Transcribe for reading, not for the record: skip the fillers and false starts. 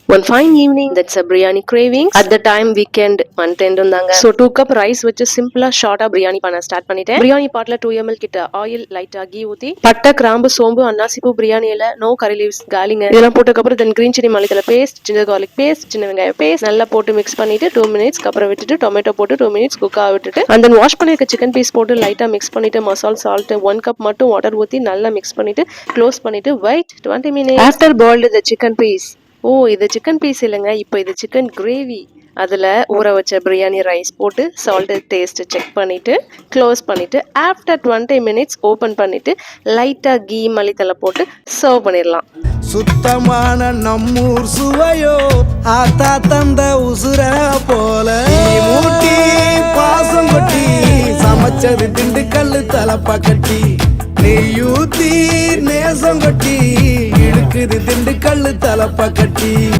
One fine evening, that's a biryani cravings. At the time weekend month end இருந்தாங்க. So 2 cup rice வச்சு சிம்பிளா ஷார்ட்டா பிரியாணி பண்ண start பண்ணிட்டேன். பிரியாணி பாட்ல 2 ml கிட்ட ஆயில் லைட்டா கீ ஊத்தி பட்டை கிராம்பு சோம்பு அன்னாசிப்பூ பிரியாணி இலை நோ கரி லீவ்ஸ் காலிங்க இதெல்லாம் போட்டதுக்கு அப்புறம் தென் கிரீன் சில்லி மல்லித்தலை பேஸ்ட் ஜிஞ்சர் கார்லிக் பேஸ்ட் சின்ன வெங்காயம் பேஸ்ட் நல்லா போட்டு மிக்ஸ் பண்ணிட்டு 2 minutes அப்புறம் விட்டுட்டு டொமேட்டோ போட்டு 2 minutes குக் ஆக விட்டுட்டு and then வாஷ் பண்ணிருக்க சிக்கன் பீஸ் போட்டு லைட்டா மிக்ஸ் பண்ணிட்டு மசாலா சால்ட் 1 cup மட்டும் வாட்டர் ஊத்தி நல்லா மிக்ஸ் பண்ணிட்டு க்ளோஸ் பண்ணிட்டு wait 20 minutes after boiled the chicken piece. ஓ இது சிக்கன் பீஸ் இல்லைங்க, இப்போ இது சிக்கன் கிரேவி. அதில் ஊற வச்ச பிரியாணி ரைஸ் போட்டு சால்ட்டு டேஸ்ட் செக் பண்ணிவிட்டு க்ளோஸ் பண்ணிவிட்டு ஆஃப்டர் 20 minutes ஓப்பன் பண்ணிவிட்டு லைட்டாக கீ மல்லித்தலை போட்டு சர்வ் பண்ணிடலாம். சுத்தமான நம்மூர் சுவையோ ஆத்தா தந்த உசுர போல மூட்டி பாசம் கொட்டி சமைச்சது திண்டுக்கல்லு தலப்பா கட்டி நெய்யூத்தி நேசம் கொட்டி இழுக்குது திண்டுக்கல்லு தலப்பா கட்டி.